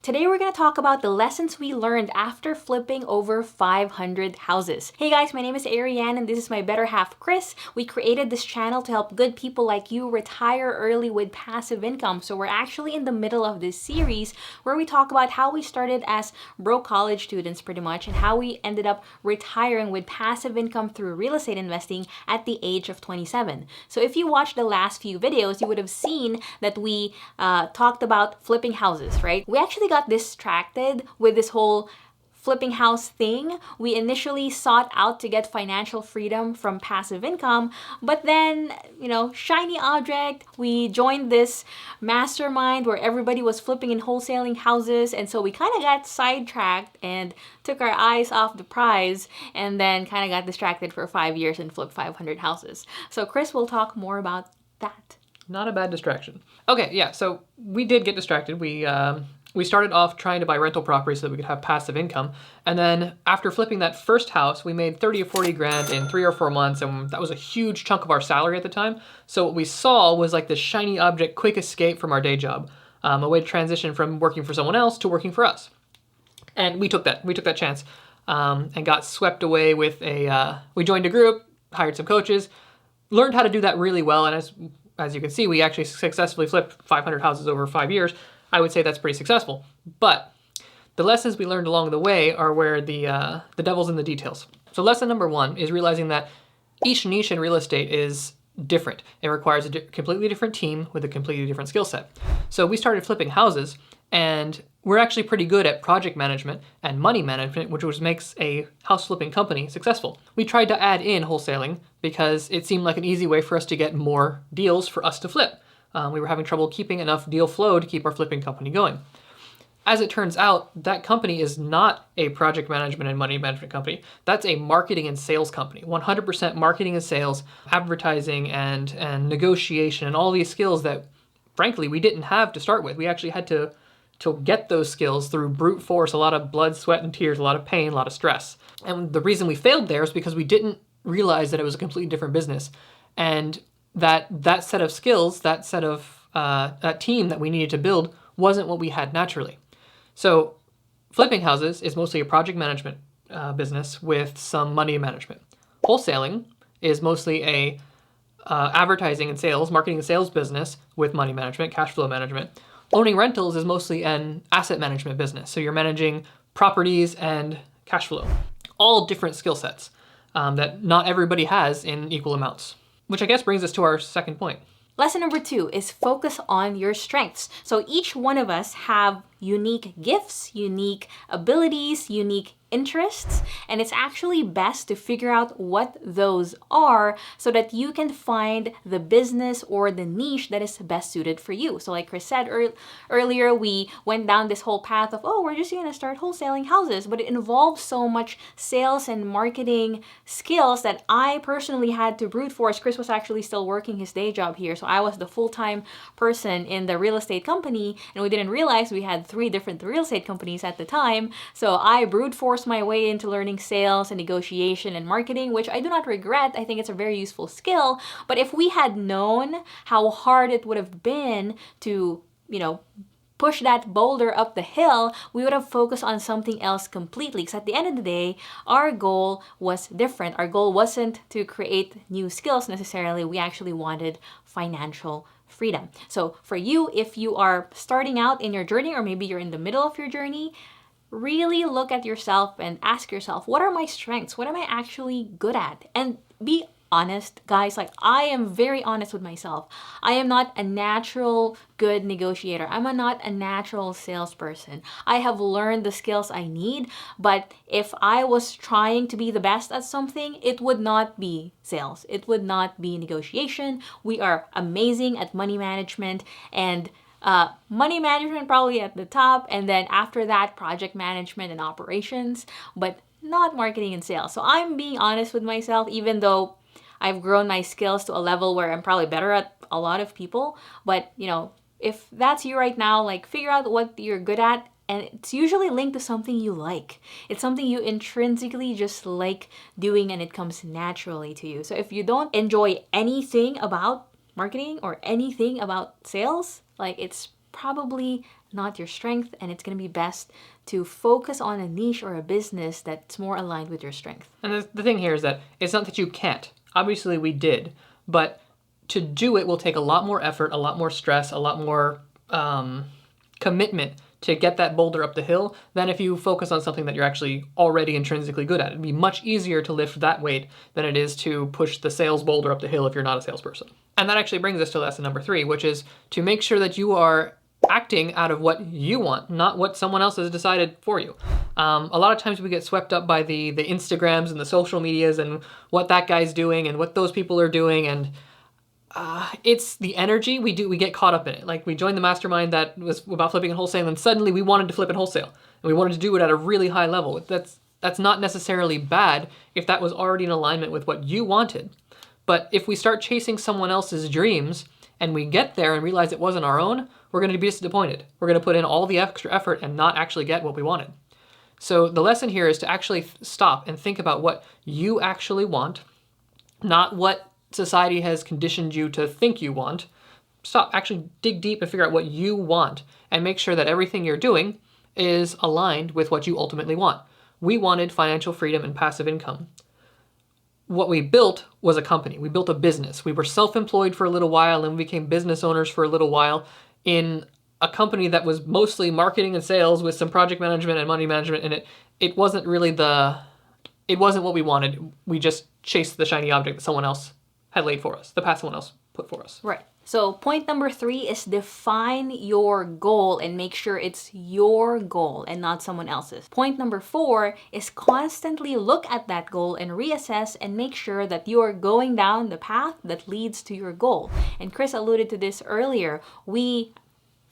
Today we're going to talk about the lessons we learned after flipping over 500 houses. Hey guys, my name is Ariane and this is my better half Chris. We created this channel to help good people like you retire early with passive income. So we're actually in the middle of this series where we talk about how we started as broke college students pretty much and how we ended up retiring with passive income through real estate investing at the age of 27. So if you watched the last few videos, you would have seen that we talked about flipping houses, right? We actually got distracted with this whole flipping house thing. We initially sought out to get financial freedom from passive income, but then, shiny object, we joined this mastermind where everybody was flipping and wholesaling houses, and so we kind of got sidetracked and took our eyes off the prize and then kind of got distracted for 5 years and flipped 500 houses. So Chris will talk more about that. Not a bad distraction. Okay, yeah, so we did get distracted. We started off trying to buy rental property so that we could have passive income. And then after flipping that first house, we made 30 or 40 grand in 3 or 4 months. And that was a huge chunk of our salary at the time. So what we saw was like this shiny object, quick escape from our day job. A way to transition from working for someone else to working for us. And we took that chance and got swept away with we joined a group, hired some coaches, learned how to do that really well. And as you can see, we actually successfully flipped 500 houses over 5 years. I would say that's pretty successful. But the lessons we learned along the way are where the devil's in the details. So lesson number 1 is realizing that each niche in real estate is different. It requires a completely different team with a completely different skill set. So we started flipping houses, and we're actually pretty good at project management and money management, which makes a house flipping company successful. We tried to add in wholesaling because it seemed like an easy way for us to get more deals for us to flip. We were having trouble keeping enough deal flow to keep our flipping company going. As it turns out, that company is not a project management and money management company. That's a marketing and sales company. 100% marketing and sales, advertising and negotiation, and all these skills that, frankly, we didn't have to start with. We actually had to get those skills through brute force, a lot of blood, sweat, and tears, a lot of pain, a lot of stress. And the reason we failed there is because we didn't realize that it was a completely different business. And that set of skills, that team that we needed to build wasn't what we had naturally. So flipping houses is mostly a project management business with some money management. Wholesaling is mostly a advertising and sales, marketing and sales business with money management, cash flow management. Owning rentals is mostly an asset management business. So you're managing properties and cash flow. All different skill sets that not everybody has in equal amounts. Which I guess brings us to our second point. Lesson number 2 is focus on your strengths. So each one of us have unique gifts, unique abilities, unique interests, and it's actually best to figure out what those are so that you can find the business or the niche that is best suited for you. So like Chris said earlier, we went down this whole path of, we're just going to start wholesaling houses, but it involves so much sales and marketing skills that I personally had to brute force. Chris was actually still working his day job here, so I was the full-time person in the real estate company, and we didn't realize we had 3 different real estate companies at the time. So I brute forced my way into learning sales and negotiation and marketing, which I do not regret. I think it's a very useful skill. But if we had known how hard it would have been to, push that boulder up the hill, we would have focused on something else completely. Because at the end of the day, our goal was different. Our goal wasn't to create new skills necessarily. We actually wanted financial freedom. So for you, if you are starting out in your journey, or maybe you're in the middle of your journey, really look at yourself and ask yourself, what are my strengths? What am I actually good at? And be honest, guys. Like, I am very honest with myself. I am not a natural good negotiator. I'm not a natural salesperson. I have learned the skills I need, but if I was trying to be the best at something, it would not be sales. It would not be negotiation. We are amazing at money management, and money management probably at the top, and then after that, project management and operations, but not marketing and sales. So I'm being honest with myself, even though I've grown my skills to a level where I'm probably better at a lot of people. But, if that's you right now, like, figure out what you're good at, and it's usually linked to something you like. It's something you intrinsically just like doing, and it comes naturally to you. So if you don't enjoy anything about marketing or anything about sales, like, it's probably not your strength, and it's going to be best to focus on a niche or a business that's more aligned with your strength. And the thing here is that it's not that you can't. Obviously, we did, but to do it will take a lot more effort, a lot more stress, a lot more commitment to get that boulder up the hill than if you focus on something that you're actually already intrinsically good at. It'd be much easier to lift that weight than it is to push the sales boulder up the hill if you're not a salesperson. And that actually brings us to lesson number 3, which is to make sure that you are acting out of what you want, not what someone else has decided for you. A lot of times we get swept up by the Instagrams and the social medias and what that guy's doing and what those people are doing, and it's the energy we get caught up in it. Like, we joined the mastermind that was about flipping and wholesale, and suddenly we wanted to flip and wholesale, and we wanted to do it at a really high level. That's not necessarily bad if that was already in alignment with what you wanted. But if we start chasing someone else's dreams and we get there and realize it wasn't our own, we're going to be disappointed. We're going to put in all the extra effort and not actually get what we wanted. So the lesson here is to actually stop and think about what you actually want, not what society has conditioned you to think you want. Stop, actually dig deep and figure out what you want, and make sure that everything you're doing is aligned with what you ultimately want. We wanted financial freedom and passive income. What we built was a company. We built a business. We were self-employed for a little while, and we became business owners for a little while in a company that was mostly marketing and sales with some project management and money management in it. It wasn't what we wanted. We just chased the shiny object that someone else had laid for us, the path someone else put for us. Right. So point number 3 is define your goal and make sure it's your goal and not someone else's. Point number 4 is constantly look at that goal and reassess and make sure that you are going down the path that leads to your goal. And Chris alluded to this earlier. We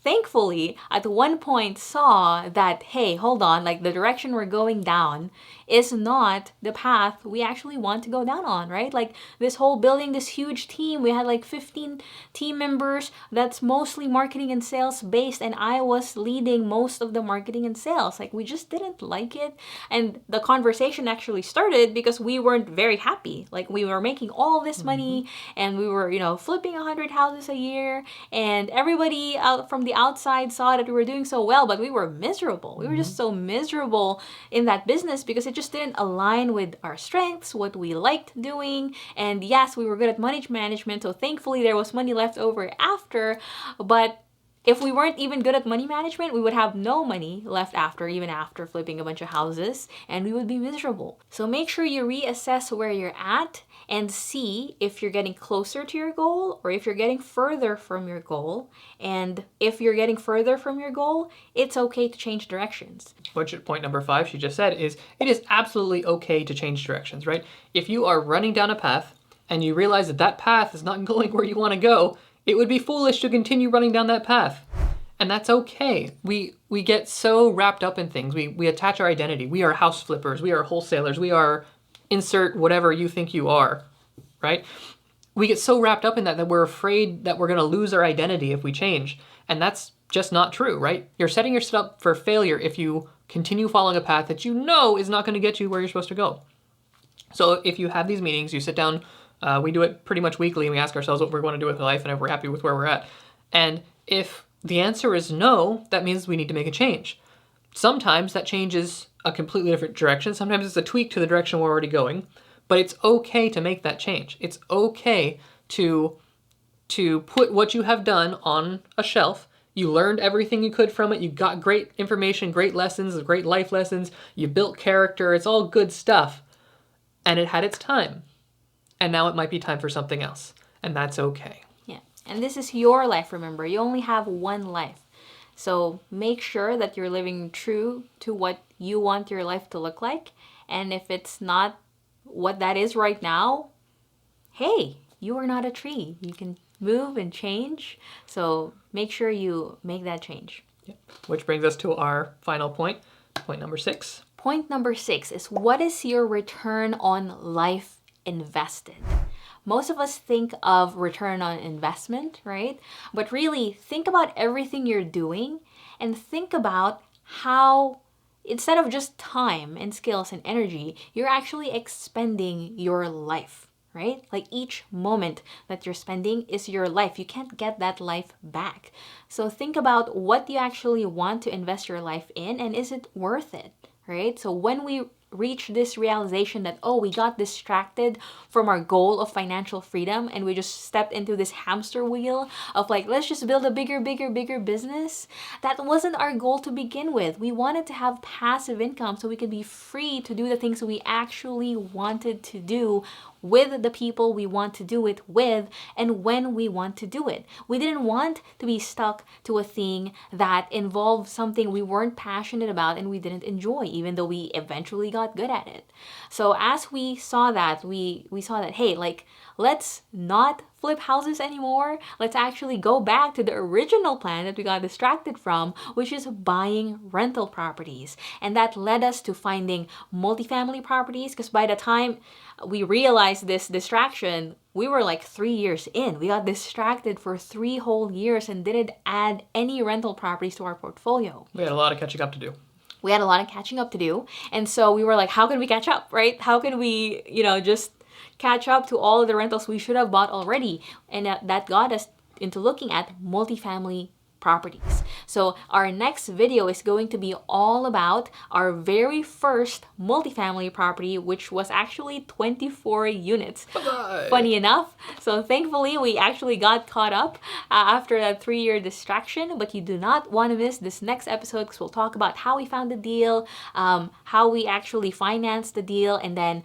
thankfully at one point saw that, hey, hold on, like the direction we're going down is not the path we actually want to go down on, right? Like this whole building this huge team, we had like 15 team members that's mostly marketing and sales based, and I was leading most of the marketing and sales. Like we just didn't like it. And the conversation actually started because we weren't very happy. Like we were making all this money and we were, flipping 100 houses a year, and everybody out from the outside saw that we were doing so well, but we were miserable. We were just so miserable in that business because it just didn't align with our strengths, what we liked doing. And yes, we were good at money management, so thankfully there was money left over after. But if we weren't even good at money management, we would have no money left even after flipping a bunch of houses, and we would be miserable. So make sure you reassess where you're at and see if you're getting closer to your goal or if you're getting further from your goal. And if you're getting further from your goal, it's okay to change directions. Which point number 5 she just said is, it is absolutely okay to change directions, right? If you are running down a path and you realize that path is not going where you want to go, it would be foolish to continue running down that path. And that's okay. We get so wrapped up in things. We attach our identity. We are house flippers. We are wholesalers. We are insert whatever you think you are, right? We get so wrapped up in that we're afraid that we're going to lose our identity if we change. And that's just not true, right? You're setting yourself up for failure if you continue following a path that you know is not going to get you where you're supposed to go. So if you have these meetings, you sit down, we do it pretty much weekly, and we ask ourselves what we're going to do with life and if we're happy with where we're at. And if the answer is no, that means we need to make a change. Sometimes that change is a completely different direction. Sometimes it's a tweak to the direction we're already going. But it's okay to make that change. It's okay to put what you have done on a shelf. You learned everything you could from it. You got great information, great lessons, great life lessons. You built character. It's all good stuff. And it had its time. And now it might be time for something else. And that's okay. Yeah. And this is your life, remember. You only have one life. So make sure that you're living true to what you want your life to look like. And if it's not what that is right now, hey, you are not a tree. You can move and change. So make sure you make that change. Yep. Which brings us to our final point number 6. Point number 6 is, what is your return on life invested? Most of us think of return on investment, right? But really think about everything you're doing and think about how, instead of just time and skills and energy, you're actually expending your life, right? Like each moment that you're spending is your life. You can't get that life back. So think about what you actually want to invest your life in, and is it worth it, right? So when we reach this realization that, oh, we got distracted from our goal of financial freedom and we just stepped into this hamster wheel of like, let's just build a bigger, bigger, bigger business. That wasn't our goal to begin with. We wanted to have passive income so we could be free to do the things that we actually wanted to do with the people we want to do it with and when we want to do it. We didn't want to be stuck to a thing that involved something we weren't passionate about and we didn't enjoy, even though we eventually got good at it. So as we saw that, we saw that, hey, like, let's not flip houses anymore. Let's actually go back to the original plan that we got distracted from, which is buying rental properties. And that led us to finding multifamily properties, because by the time we realized this distraction, we were like 3 years in. We got distracted for 3 whole years and didn't add any rental properties to our portfolio. We had a lot of catching up to do. We had a lot of catching up to do. And so we were like, how can we catch up, right? How can we, just catch up to all of the rentals we should have bought already? And that got us into looking at multifamily properties. So our next video is going to be all about our very first multifamily property, which was actually 24 units. Bye-bye. Funny enough. So thankfully, we actually got caught up after that 3-year distraction, but you do not want to miss this next episode because we'll talk about how we found the deal, how we actually financed the deal, and then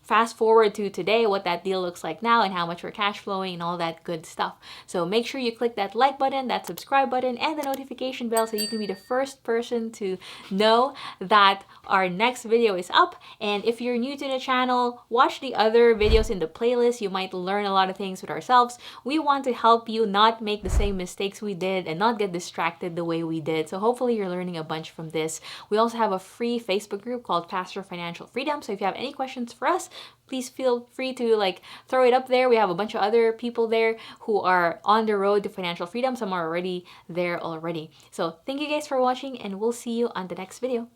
fast forward to today, what that deal looks like now and how much we're cash flowing and all that good stuff. So make sure you click that like button, that subscribe button, and the notification bell so you can be the first person to know that our next video is up. And if you're new to the channel, watch the other videos in the playlist. You might learn a lot of things with ourselves. We want to help you not make the same mistakes we did and not get distracted the way we did. So hopefully you're learning a bunch from this. We also have a free Facebook group called Faster Financial Freedom. So if you have any questions for us, please feel free to throw it up there. We have a bunch of other people there who are on the road to financial freedom. Some are already there already. So thank you guys for watching, and we'll see you on the next video.